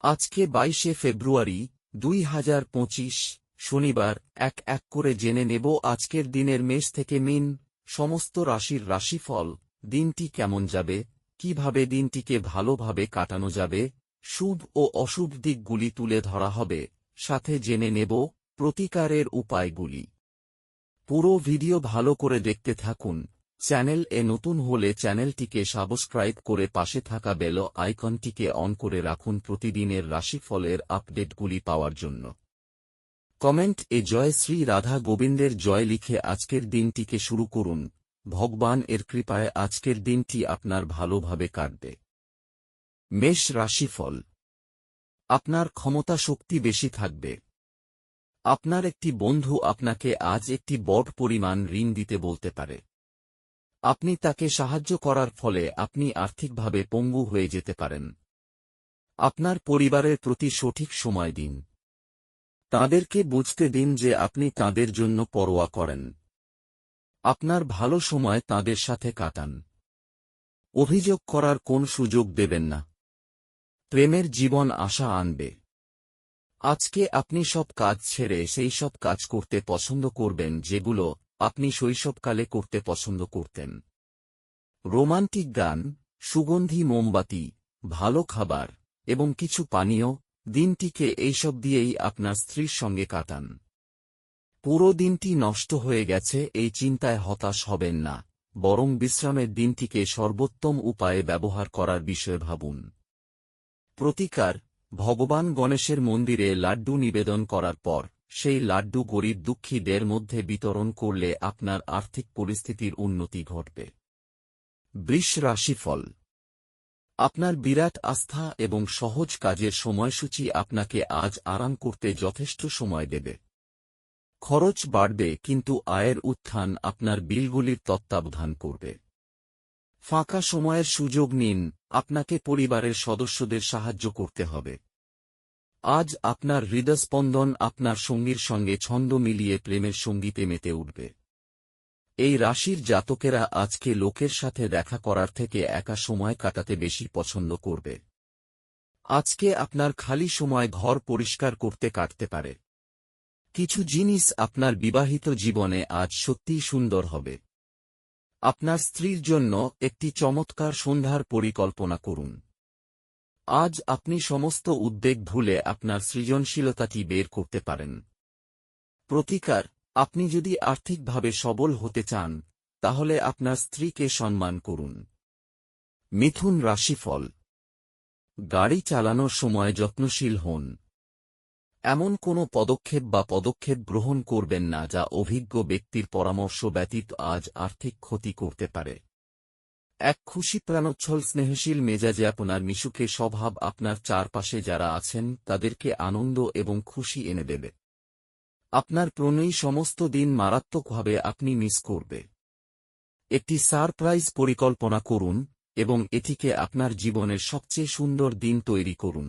আজকে 22শে ফেব্রুয়ারি 2025 শনিবার। এক এক করে জেনে নেব আজকের দিনের মেষ থেকে মীন সমস্ত রাশির রাশিফল। দিনটি কেমন যাবে, কিভাবে দিনটিকে ভালোভাবে কাটানো যাবে, শুভ ও অশুভ দিকগুলি তুলে ধরা হবে, সাথে জেনে নেব প্রতিকারের উপায়গুলি। পুরো ভিডিও ভালো করে দেখতে থাকুন। চ্যানেল এ নতুন হলে চ্যানেলটিকে সাবস্ক্রাইব করে পাশে থাকা বেল আইকনটিকে অন করে রাখুন প্রতিদিনের রাশিফলের আপডেটগুলি পাওয়ার জন্য। কমেন্ট এ জয় শ্রী রাধা গোবিন্দের জয় লিখে আজকের দিনটিকে শুরু করুন। ভগবান এর কৃপায় আজকের দিনটি আপনার ভালোভাবে কাটবে। মেষ রাশিফল। আপনার ক্ষমতা শক্তি বেশি থাকবে। আপনার একটি বন্ধু আপনাকে আজ একটি বড় পরিমাণ ঋণ দিতে বলতে পারে। আপনি তাকে সাহায্য করার ফলে আপনি আর্থিকভাবে পঙ্গু হয়ে যেতে পারেন। আপনার পরিবারের প্রতি সঠিক সময় দিন। তাদেরকে বুঝতে দিন যে আপনি তাদের জন্য পরোয়া করেন। আপনার ভালো সময় তাদের সাথে কাটান। অভিযোগ করার কোন সুযোগ দেবেন না। প্রেমের জীবন আশা আনবে। আজকে আপনি সব কাজ ছেড়ে সেই সব কাজ করতে পছন্দ করবেন যেগুলো আপনি শৈশবকালে করতে পছন্দ করতেন। রোমান্টিক গান, সুগন্ধি মোমবাতি, ভালো খাবার এবং কিছু পানীয়, দিনটিকে এইসব দিয়েই আপনার স্ত্রীর সঙ্গে কাটান। পুরো দিনটি নষ্ট হয়ে গেছে এই চিন্তায় হতাশ হবেন না, বরং বিশ্রামের দিনটিকে সর্বোত্তম উপায়ে ব্যবহার করার বিষয়ে ভাবুন। প্রতিকার: ভগবান গণেশের মন্দিরে লাড্ডু নিবেদন করার পর সেই লাড্ডু গরিব দুঃখীদের মধ্যে বিতরণ করলে আপনার আর্থিক পরিস্থিতির উন্নতি ঘটবে। বৃষ রাশিফল। আপনার বিরাট আস্থা এবং সহজ কাজের সময়সূচি আপনাকে আজ আরাম করতে যথেষ্ট সময় দেবে। খরচ বাড়বে কিন্তু আয়ের উত্থান আপনার বিলগুলির তত্ত্বাবধান করবে। ফাঁকা সময়ের সুযোগ নিন, আপনাকে পরিবারের সদস্যদের সাহায্য করতে হবে। আজ আপনার হৃদস্পন্দন আপনার সঙ্গীর সঙ্গে ছন্দ মিলিয়ে প্রেমের সঙ্গীতে মেতে উঠবে। এই রাশির জাতকেরা আজকে লোকের সাথে দেখা করার থেকে একা সময় কাটাতে বেশি পছন্দ করবে। আজকে আপনার খালি সময় ঘর পরিষ্কার করতে কাটতে পারে। কিছু জিনিস আপনার বিবাহিত জীবনে আজ সত্যিই সুন্দর হবে। আপনার স্ত্রীর জন্য একটি চমৎকার সন্ধ্যার পরিকল্পনা করুন। আজ আপনি সমস্ত উদ্বেগ ভুলে আপনার সৃজনশীলতাটি বের করতে পারেন। প্রতিকার: আপনি যদি আর্থিকভাবে সবল হতে চান তাহলে আপনার স্ত্রীকে সম্মান করুন। মিথুন রাশিফল। গাড়ি চালানোর সময় যত্নশীল হন। এমন কোনো পদক্ষেপ গ্রহণ করবেন না যা অভিজ্ঞ ব্যক্তির পরামর্শ ব্যতীত আজ আর্থিক ক্ষতি করতে পারে। এক খুশি প্রাণোচ্ছল স্নেহশীল মেজাজে আপনার মিশুকে স্বভাব আপনার চারপাশে যারা আছেন তাদেরকে আনন্দ এবং খুশি এনে দেবে। আপনার প্রণয়ী সমস্ত দিন মারাত্মকভাবে আপনি মিস করবে। একটি সারপ্রাইজ পরিকল্পনা করুন এবং এটিকে আপনার জীবনের সবচেয়ে সুন্দর দিন তৈরি করুন।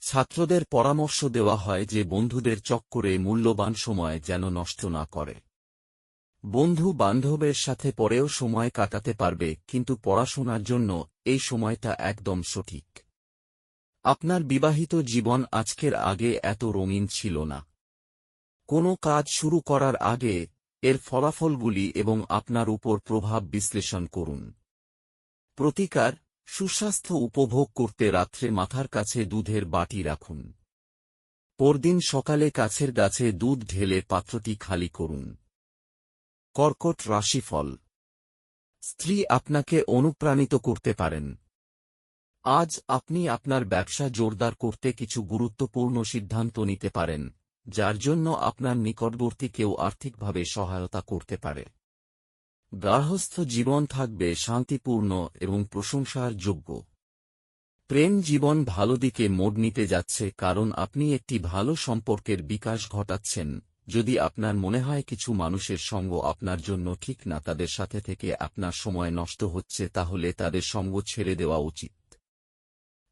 ছাত্রদের পরামর্শ দেওয়া হয় যে বন্ধুদের চক্করে মূল্যবান সময় যেন নষ্ট না করে। বন্ধু বান্ধবের সাথে পরেও সময় কাটাতে পারবে কিন্তু পড়াশোনার জন্য এই সময়টা একদম সঠিক। আপনার বিবাহিত জীবন আজকের আগে এত রঙিন ছিল না। কোনো কাজ শুরু করার আগে এর ফলাফলগুলি এবং আপনার উপর প্রভাব বিশ্লেষণ করুন। প্রতিকার: সুস্বাস্থ্য উপভোগ করতে রাত্রে মাথার কাছে দুধের বাটি রাখুন। পরদিন সকালে কাছের গাছে দুধ ঢেলে পাত্রটি খালি করুন। কর্কট রাশিফল। স্ত্রী আপনাকে অনুপ্রাণিত করতে পারেন। আজ আপনি আপনার ব্যবসা জোরদার করতে কিছু গুরুত্বপূর্ণ সিদ্ধান্ত নিতে পারেন, যার জন্য আপনার নিকটবর্তী কেউ আর্থিকভাবে সহায়তা করতে পারে। গার্হস্থ্য জীবন থাকবে শান্তিপূর্ণ এবং প্রশংসার যোগ্য। প্রেম জীবন ভালো দিকে মোড় নিতে যাচ্ছে কারণ আপনি একটি ভালো সম্পর্কের বিকাশ ঘটাচ্ছেন। যদি আপনার মনে হয় কিছু মানুষের সঙ্গ আপনার জন্য ঠিক না, তাদের সাথে থেকে আপনার সময় নষ্ট হচ্ছে, তাহলে তাদের সঙ্গ ছেড়ে দেওয়া উচিত।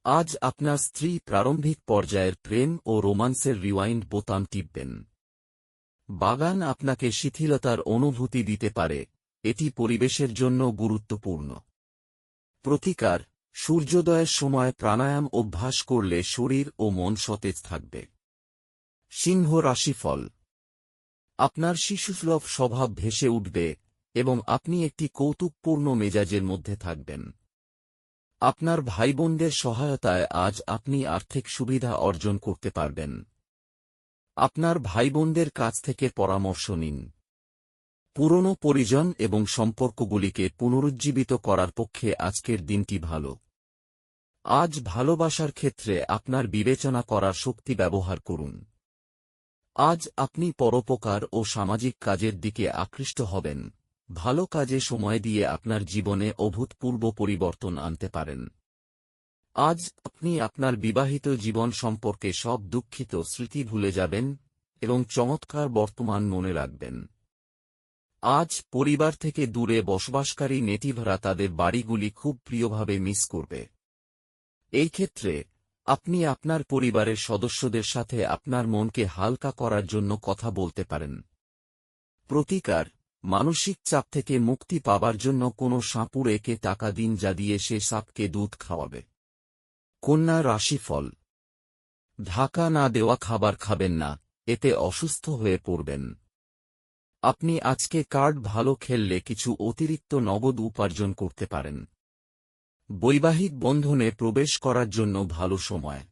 আজ আপনার স্ত্রী প্রারম্ভিক পর্যায়ের প্রেম ও রোমান্সের রিওয়াইন্ড বোতাম টিপবেন। বাগান আপনাকে শিথিলতার অনুভূতি দিতে পারে, এটি পরিবেশের জন্য গুরুত্বপূর্ণ। প্রতিকার: সূর্যোদয়ের সময় প্রাণায়াম অভ্যাস করলে শরীর ও মন সতেজ থাকবে। সিংহ রাশিফল। আপনার শিশুসুলভ স্বভাব ভেসে উঠবে এবং আপনি একটি কৌতুকপূর্ণ মেজাজের মধ্যে থাকবেন। আপনার ভাইবোনদের সহায়তায় আজ আপনি আর্থিক সুবিধা অর্জন করতে পারবেন। আপনার ভাইবোনদের কাছ থেকে পরামর্শ নিন। পুরনো পরিজন এবং সম্পর্কগুলিকে পুনরুজ্জীবিত করার পক্ষে আজকের দিনটি ভালো। আজ ভালোবাসার ক্ষেত্রে আপনার বিবেচনা করার শক্তি ব্যবহার করুন। আজ আপনি পরোপকার ও সামাজিক কাজের দিকে আকৃষ্ট হবেন। ভালো কাজে সময় দিয়ে আপনার জীবনে অভূতপূর্ব পরিবর্তন আনতে পারেন। আজ আপনি আপনার বিবাহিত জীবন সম্পর্কে সব দুঃখিত স্মৃতি ভুলে যাবেন এবং চমৎকার বর্তমান মনে রাখবেন। আজ পরিবার থেকে দূরে বসবাসকারী নেটিভরা তাদের বাড়িগুলি খুব প্রিয়ভাবে মিস করবে। এই ক্ষেত্রে আপনি আপনার পরিবারের সদস্যদের সাথে আপনার মনকে হালকা করার জন্য কথা বলতে পারেন। প্রতিকার: মানসিক চাপ থেকে মুক্তি পাবার জন্য কোনো সাপুড়েকে টাকা দিন, যা দিয়ে সে সাপকে দুধ খাওয়াবে। কন্যা রাশিফল। ঢাকা না দেওয়া খাবার খাবেন না, এতে অসুস্থ হয়ে পড়বেন। আপনি আজকে কার্ড ভালো খেললে কিছু অতিরিক্ত নগদ উপার্জন করতে পারেন। বৈবাহিক বন্ধনে প্রবেশ করার জন্য ভালো সময়।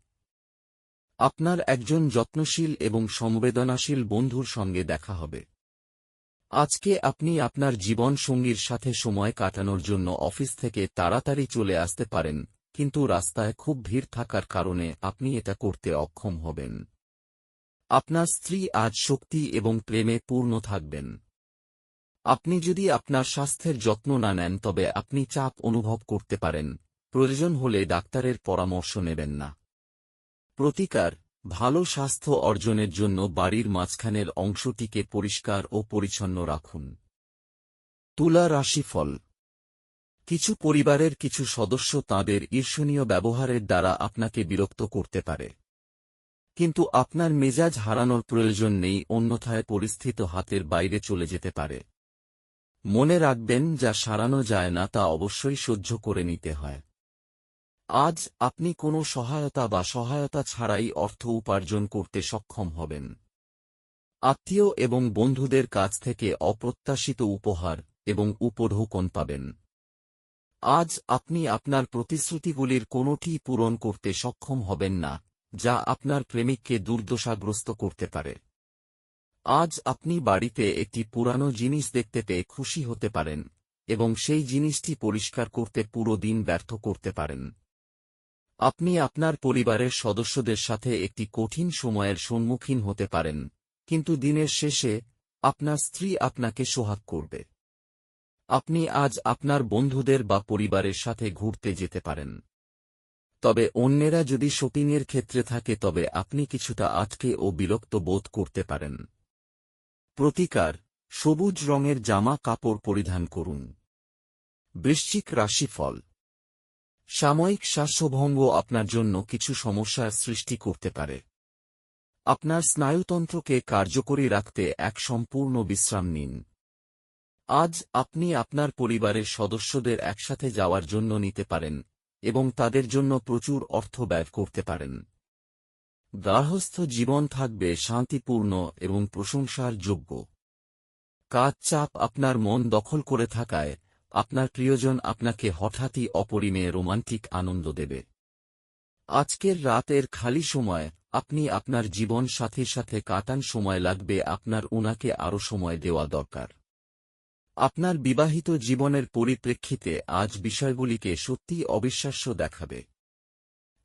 আপনার একজন যত্নশীল এবং সংবেদনশীল বন্ধুর সঙ্গে দেখা হবে। আজকে আপনি আপনার জীবনসঙ্গীর সাথে সময় কাটানোর জন্য অফিস থেকে তাড়াতাড়ি চলে আসতে পারেন, কিন্তু রাস্তায় খুব ভিড় থাকার কারণে আপনি এটা করতে অক্ষম হবেন। আপনার স্ত্রী আজ শক্তি এবং প্রেমে পূর্ণ থাকবেন। আপনি যদি আপনার স্বাস্থ্যের যত্ন না নেন তবে আপনি চাপ অনুভব করতে পারেন। প্রয়োজন হলে ডাক্তারের পরামর্শ নেবেন না। প্রতিকার: ভালো স্বাস্থ্য অর্জনের জন্য বাড়ির মাঝখানের অংশটিকে পরিষ্কার ও পরিচ্ছন্ন রাখুন। তুলা রাশিফল। কিছু পরিবারের কিছু সদস্য তাদের ঈর্ষণীয় ব্যবহারের দ্বারা আপনাকে বিরক্ত করতে পারে, কিন্তু আপনার মেজাজ হারানোর প্রয়োজন নেই, অন্যথায় পরিস্থিতি হাতের বাইরে চলে যেতে পারে। মনে রাখবেন, যা সারানো যায় না তা অবশ্যই সহ্য করে নিতে হয়। আজ আপনি কোনো সহায়তা ছাড়াই অর্থ উপার্জন করতে সক্ষম হবেন। আত্মীয় এবং বন্ধুদের কাছ থেকে অপ্রত্যাশিত উপহার এবং উপঢৌকন পাবেন। আজ আপনি আপনার প্রতিশ্রুতিগুলির কোনোটি পূরণ করতে সক্ষম হবেন না, যা আপনার প্রেমিককে দুর্দশাগ্রস্ত করতে পারে। আজ আপনি বাড়িতে একটি পুরানো জিনিস দেখতে পেয়ে খুশি হতে পারেন এবং সেই জিনিসটি পরিষ্কার করতে পুরো দিন ব্যর্থ করতে পারেন। আপনি আপনার পরিবারের সদস্যদের সাথে একটি কঠিন সময়ের সম্মুখীন হতে পারেন, কিন্তু দিনের শেষে আপনার স্ত্রী আপনাকে সোহাগ করবে। আপনি আজ আপনার বন্ধুদের বা পরিবারের সাথে ঘুরতে যেতে পারেন। তবে অন্যেরা যদি শপিংয়ের ক্ষেত্রে থাকে তবে আপনি কিছুটা আটকে ও বিরক্ত বোধ করতে পারেন। প্রতিকার: সবুজ রঙের জামা কাপড় পরিধান করুন। বৃশ্চিক রাশিফল। সাময়িক শ্বাসভঙ্গ আপনার জন্য কিছু সমস্যার সৃষ্টি করতে পারে। আপনার স্নায়ুতন্ত্রকে কার্যকরী রাখতে এক সম্পূর্ণ বিশ্রাম নিন। আজ আপনি আপনার পরিবারের সদস্যদের একসাথে যাওয়ার জন্য নিতে পারেন এবং তাদের জন্য প্রচুর অর্থ ব্যয় করতে পারেন। গার্হস্থ্য জীবন থাকবে শান্তিপূর্ণ এবং প্রশংসার যোগ্য। কাজ চাপ আপনার মন দখল করে থাকায় আপনার প্রিয়জন আপনাকে হঠাৎই অপরিমেয় রোমান্টিক আনন্দ দেবে। আজকের রাতের খালি সময় আপনি আপনার জীবন সাথীর সাথে কাটান, সময় লাগবে আপনার উনাকে আরও সময় দেওয়া দরকার। আপনার বিবাহিত জীবনের পরিপ্রেক্ষিতে আজ বিষয়গুলিকে সত্যিই অবিশ্বাস্য দেখাবে।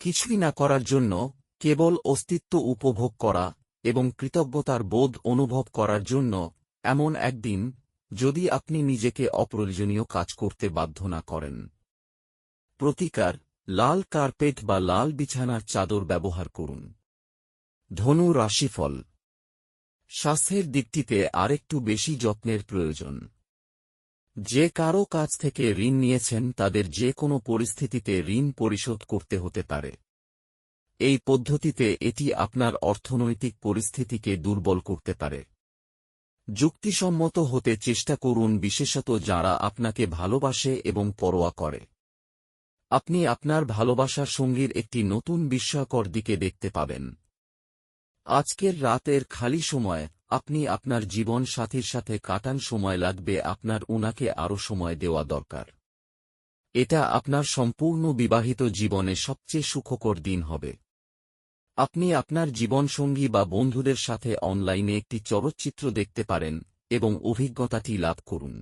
কিছুই না করার জন্য, কেবল অস্তিত্ব উপভোগ করা এবং কৃতজ্ঞতার বোধ অনুভব করার জন্য এমন একদিন, যদি আপনি নিজেকে অপ্রয়োজনীয় কাজ করতে বাধ্য না করেন। প্রতিকার: লাল কার্পেট বা লাল বিছানার চাদর ব্যবহার করুন। ধনু রাশিফল। স্বাস্থ্যের দিকটিতে আরেকটু বেশি যত্নের প্রয়োজন। যে কারো কাছ থেকে ঋণ নিয়েছেন তাদের যে কোনো পরিস্থিতিতে ঋণ পরিশোধ করতে হতে পারে। এই পদ্ধতিতে এটি আপনার অর্থনৈতিক পরিস্থিতিকে দুর্বল করতে পারে। যুক্তিসম্মত হতে চেষ্টা করুন, বিশেষত যারা আপনাকে ভালোবাসে এবং পরোয়া করে। আপনি আপনার ভালোবাসার সঙ্গীর একটি নতুন বিস্ময়কর দিকে দেখতে পাবেন। আজকের রাতের খালি সময় আপনি আপনার জীবন সাথীর সাথে কাটান, সময় লাগবে আপনার উনাকে আরও সময় দেওয়া দরকার। এটা আপনার সম্পূর্ণ বিবাহিত জীবনে সবচেয়ে সুখকর দিন হবে। আপনি আপনার জীবনসঙ্গী বা বন্ধুদের সাথে অনলাইনে একটি চলচ্চিত্র দেখতে পারেন এবং অভিজ্ঞতাটি লাভ করুন।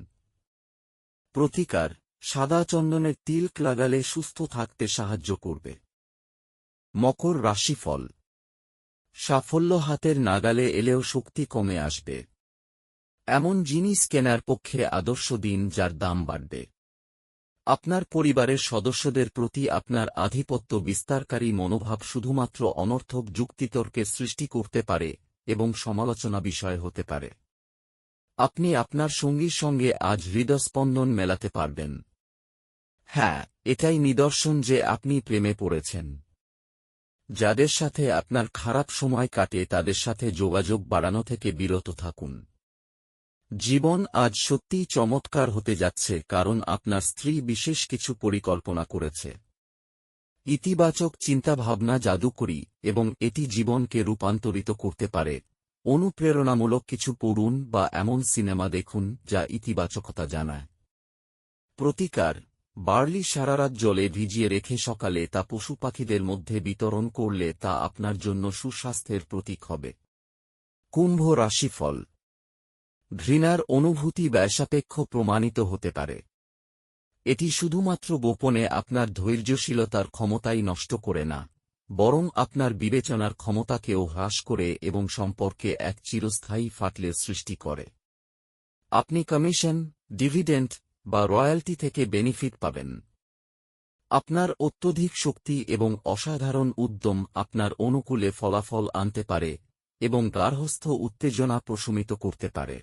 প্রতিকার: সাদা চন্দনের তিলক লাগালে সুস্থ থাকতে সাহায্য করবে। মকর রাশিফল: সাফল্য হাতের নাগালে এলেও শক্তি কমে আসবে। এমন জিনিস কেনার পক্ষে আদর্শ দিন যার দাম বাড়বে। আপনার পরিবারের সদস্যদের প্রতি আপনার আধিপত্য বিস্তারকারী মনোভাব শুধুমাত্র অনর্থক যুক্তিতর্কের সৃষ্টি করতে পারে এবং সমালোচনা বিষয় হতে পারে। আপনি আপনার সঙ্গীর সঙ্গে আজ হৃদস্পন্দন মেলাতে পারবেন। হ্যাঁ, এটাই নিদর্শন যে আপনি প্রেমে পড়েছেন। যাদের সাথে আপনার খারাপ সময় কাটে তাদের সাথে যোগাযোগ বাড়ানো থেকে বিরত থাকুন। জীবন আজ সত্যিই চমৎকার হতে যাচ্ছে, কারণ আপনার স্ত্রী বিশেষ কিছু পরিকল্পনা করেছে। ইতিবাচক চিন্তাভাবনা জাদুকরী এবং এটি জীবনকে রূপান্তরিত করতে পারে। অনুপ্রেরণামূলক কিছু পড়ুন বা এমন সিনেমা দেখুন যা ইতিবাচকতা জানায়। প্রতিকার: বার্লি সারারাত জলে ভিজিয়ে রেখে সকালে তা পশু পাখিদের মধ্যে বিতরণ করলে তা আপনার জন্য সুস্বাস্থ্যের প্রতীক হবে। কুম্ভ রাশিফল: ঘৃণার অনুভূতি ব্যয়সাপেক্ষ প্রমাণিত হতে পারে। এটি শুধুমাত্র গোপনে আপনার ধৈর্যশীলতার ক্ষমতাই নষ্ট করে না, বরং আপনার বিবেচনার ক্ষমতাকেও হ্রাস করে এবং সম্পর্কে এক চিরস্থায়ী ফাটলের সৃষ্টি করে। আপনি কমিশন, ডিভিডেন্ড বা রয়্যালটি থেকে বেনিফিট পাবেন। আপনার অত্যধিক শক্তি এবং অসাধারণ উদ্যম আপনার অনুকূলে ফলাফল আনতে পারে এবং গার্হস্থ্য উত্তেজনা প্রশমিত করতে পারে।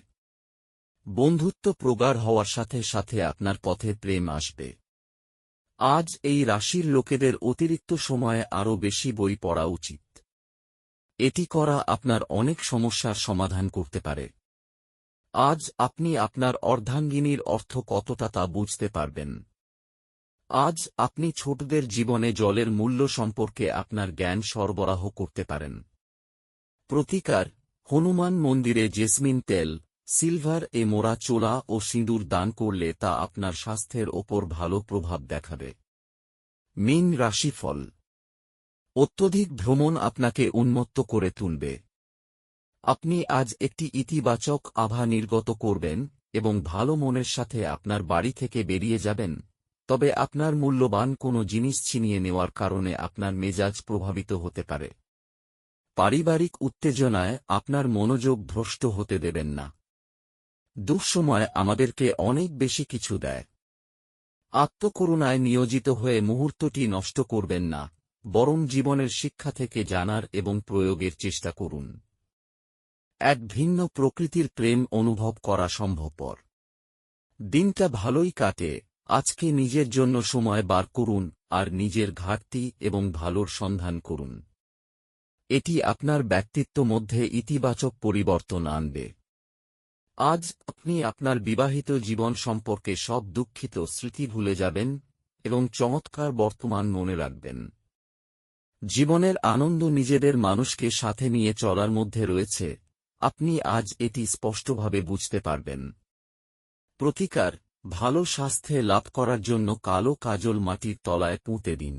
বন্ধুত্ব প্রগাঢ় হওয়ার সাথে সাথে আপনার পথে প্রেম আসবে। আজ এই রাশির লোকেদের অতিরিক্ত সময়ে আরও বেশি বই পড়া উচিত। এটি করা আপনার অনেক সমস্যার সমাধান করতে পারে। আজ আপনি আপনার অর্ধাঙ্গিনীর অর্থ কতটা তা বুঝতে পারবেন। আজ আপনি ছোটদের জীবনে জলের মূল্য সম্পর্কে আপনার জ্ঞান সরবরাহ করতে পারেন। প্রতিকার: হনুমান মন্দিরে জেসমিন তেল, সিলভার মোড়া চোলা ও সিঁদুর দান করলে তা আপনার স্বাস্থ্যের ওপর ভালো প্রভাব দেখাবে। মীন রাশিফল: অত্যধিক ভ্রমণ আপনাকে উন্মত্ত করে তুলবে। আপনি আজ একটি ইতিবাচক আভা নির্গত করবেন এবং ভালো মনের সাথে আপনার বাড়ি থেকে বেরিয়ে যাবেন, তবে আপনার মূল্যবান কোনো জিনিস ছিনিয়ে নেওয়ার কারণে আপনার মেজাজ প্রভাবিত হতে পারে। পারিবারিক উত্তেজনায় আপনার মনোযোগ ভ্রষ্ট হতে দেবেন না। দুঃসময় আমাদেরকে অনেক বেশি কিছু দেয়। আত্মকরুণায় নিয়োজিত হয়ে মুহূর্তটি নষ্ট করবেন না, বরং জীবনের শিক্ষা থেকে জানার এবং প্রয়োগের চেষ্টা করুন। এক ভিন্ন প্রকৃতির প্রেম অনুভব করা সম্ভবপর। দিনটা ভালোই কাটে, আজকে নিজের জন্য সময় বার করুন আর নিজের ঘাটতি এবং ভালোর সন্ধান করুন। এটি আপনার ব্যক্তিত্ব মধ্যে ইতিবাচক পরিবর্তন আনবে। আজ আপনি আপনার বিবাহিত জীবন সম্পর্কে সব দুঃখিত স্মৃতি ভুলে যাবেন এবং চমৎকার বর্তমান মনে রাখবেন। জীবনের আনন্দ নিজেদের মানুষকে সাথে নিয়ে চলার মধ্যে রয়েছে, আপনি আজ এটি স্পষ্টভাবে বুঝতে পারবেন। প্রতিকার: ভালো স্বাস্থ্যে লাভ করার জন্য কালো কাজল মাটির তলায় পুঁতে দিন।